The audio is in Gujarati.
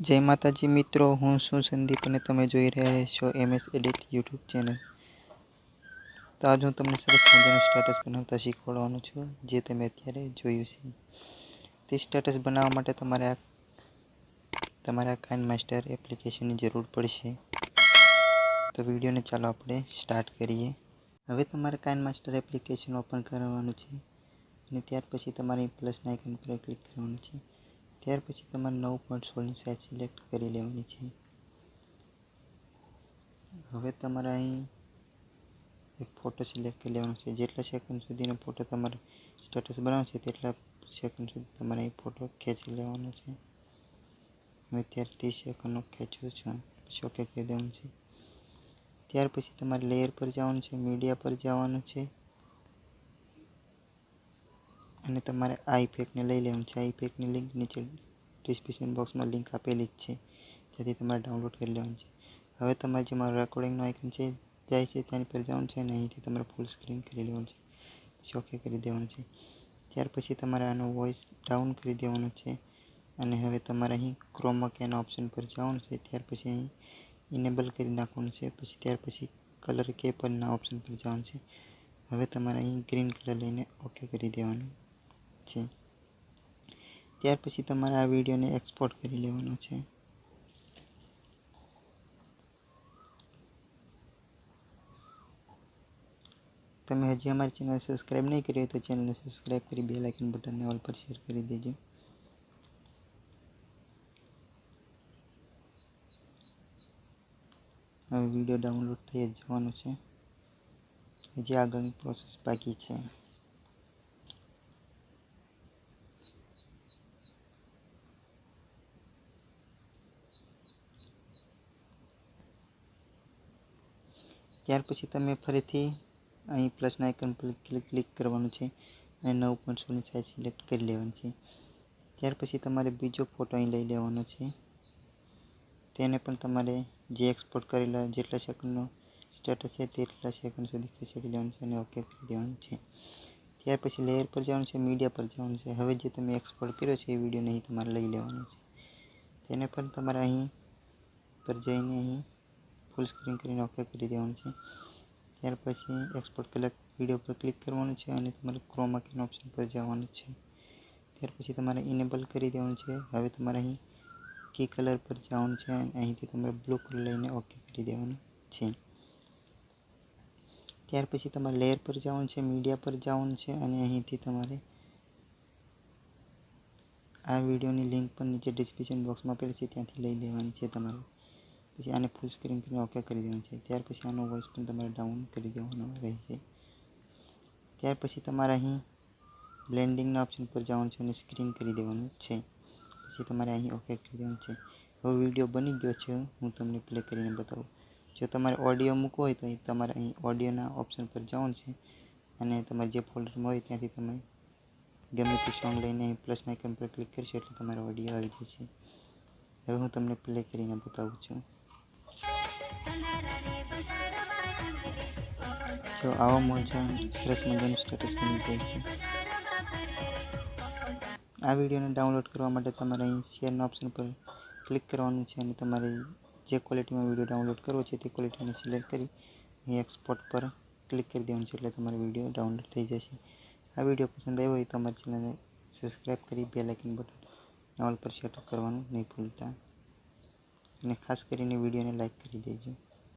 જય માતાજી મિત્રો, હું છું સંદીપ અને તમે જોઈ રહ્યા છો MS એડિટ યુટ્યુબ ચેનલ। તો આજ હું તમને સરસ મજાનું સ્ટેટસ બનાવતા શીખવાડવાનું છું, જે તમે અત્યારે જોયું છે। તે સ્ટેટસ બનાવવા માટે તમારા kinemaster એપ્લિકેશનની જરૂર પડશે। તો વિડીયોને ચાલો આપણે સ્ટાર્ટ કરીએ। હવે તમારે kinemaster એપ્લિકેશન ઓપન કરવાનું છે અને ત્યાર પછી તમારે પ્લસના આઇકન પર ક્લિક કરવાનું છે। ત્યાર પછી તમારે 9.16 ની સાઇઝ સિલેક્ટ કરી લેવાની છે। હવે તમારે અહીં એક ફોટો સિલેક્ટ કરી લેવાનો છે। જેટલા સેકન્ડ સુધીનો ફોટો તમારે સ્ટેટસ બનાવવાનો છે તેટલા સેકન્ડ સુધી તમારે અહીં ફોટો ખેંચી લેવાનો છે। હું અત્યારે 30 સેકન્ડનો ખેંચું છું, પછી ઓકે કરી દેવાનું છે। ત્યાર પછી તમારે લેયર પર જવાનું છે, મીડિયા પર જવાનું છે અને તમારે આ ઇફેક્ટને લઈ લેવાનું છે। આ ઇફેક્ટની લિંક નીચે ડિસ્ક્રિપ્શન બોક્સમાં લિંક આપેલી જ છે, ત્યાંથી તમારે ડાઉનલોડ કરી લેવાનું છે। હવે તમારે જે મારું રેકોર્ડિંગનું આઇકન છે જાય છે તેની પર જવાનું છે અને અહીંથી તમારે ફૂલ સ્ક્રીન કરી લેવાનું છે, પછી ઓકે કરી દેવાનું છે। ત્યાર પછી તમારે આનો વોઇસ ડાઉન કરી દેવાનો છે અને હવે તમારે અહીં ક્રોમા કેના ઓપ્શન પર જવાનું છે। ત્યાર પછી અહીં ઇનેબલ કરી નાખવાનું છે, પછી ત્યાર પછી કલર કે પરના ઓપ્શન પર જવાનું છે। હવે તમારે અહીં ગ્રીન કલર લઈને ઓકે કરી દેવાનું છે। ત્યાર પછી તમારે આ વિડીયોને એક્સપોર્ટ કરી લેવાનો છે। તમે હજી અમારી ચેનલ સબસ્ક્રાઇબ નહીં કરી હોય તો ચેનલને સબસ્ક્રાઇબ કરી બેલ આઇકન બટનને ઓલ પર શેર કરી દેજો। હવે વિડીયો ડાઉનલોડ થઈ જ જવાનું છે, હજી આગળની પ્રોસેસ બાકી છે। ત્યાર પછી તમે ફરીથી અહીં પ્લસના આઇકન પર ક્લિક કરવાનું છે અને 9.16 ની સાઇઝ સિલેક્ટ કરી લેવાની છે। ત્યાર પછી તમારે બીજો ફોટો અહીં લઈ લેવાનો છે, તેને પણ તમારે જે એક્સપોર્ટ કરેલા જેટલા સેકન્ડનો સ્ટેટસ છે તેટલા સેકન્ડ સુધી ખસેડી લેવાનું છે અને ઓકે કરી દેવાનું છે। ત્યાર પછી લેયર પર જવાનું છે, મીડિયા પર જવાનું છે। હવે જે તમે એક્સપોર્ટ કર્યો છે એ વિડીયોને અહીં તમારે લઈ લેવાનો છે, તેને પણ તમારે અહીં પર જઈને અહીં ફૂલ સ્ક્રીન કરીને ઓકે કરી દેવાનું છે। ત્યાર પછી એક્સપોર્ટ કરેલા વિડીયો પર ક્લિક કરવાનું છે અને તમારે ક્રોમા કેના ઓપ્શન પર જવાનું છે। ત્યાર પછી તમારે ઇનેબલ કરી દેવાનું છે। હવે તમારે અહીં કી કલર પર જવાનું છે અને અહીંથી તમારે બ્લુ કલર લઈને ઓકે કરી દેવાનું છે। ત્યાર પછી તમારે લેયર પર જવાનું છે, મીડિયા પર જવાનું છે અને અહીંથી તમારે આ વિડીયોની લિંક પણ નીચે ડિસ્ક્રિપ્શન બોક્સમાં આપેલી છે, ત્યાંથી લઈ લેવાની છે તમારે। પછી આને ફૂલ સ્ક્રીન કરીને ઓકે કરી દેવાનું છે। ત્યાર પછી આનો વોઇસ પણ તમારે ડાઉન કરી દેવાનો રહેશે। ત્યાર પછી તમારે અહીં બ્લેન્ડિંગના ઓપ્શન પર જવાનું છે અને સ્ક્રીન કરી દેવાનું છે, પછી તમારે અહીં ઓકે કરી દેવાનું છે। હવે વિડીયો બની ગયો છે, હું તમને પ્લે કરીને બતાવું। જો તમારે ઓડિયો મૂકવો હોય તો તમારે અહીં ઓડિયોના ઓપ્શન પર જવાનું છે અને તમારે જે ફોલ્ડરમાં હોય ત્યાંથી તમે ગમે તે સોંગ લઈને અહીં પ્લસના આઇકન પર ક્લિક કરશો એટલે તમારો ઓડિયો આવી જશે। હવે હું તમને પ્લે કરીને બતાવું છું। જો આવા સરસ મજાનું સ્ટેટસ બની જાય છે। આ વિડીયોને ડાઉનલોડ કરવા માટે તમારે અહીં શેરના ઓપ્શન પર ક્લિક કરવાનું છે અને તમારે જે ક્વોલિટીમાં વિડીયો ડાઉનલોડ કરવો છે તે ક્વોલિટીને સિલેક્ટ કરી અહીં એક્સપોર્ટ પર ક્લિક કરી દેવાનું છે એટલે તમારો વિડીયો ડાઉનલોડ થઈ જશે। આ વિડીયો પસંદ આવ્યો હોય તો અમારી ચેનલને સબસ્ક્રાઇબ કરી બેલ આઇકન બટન ઓલ પર સેટ કરવાનું નહીં ભૂલતા અને ખાસ કરીને વિડીયોને લાઇક કરી દેજો।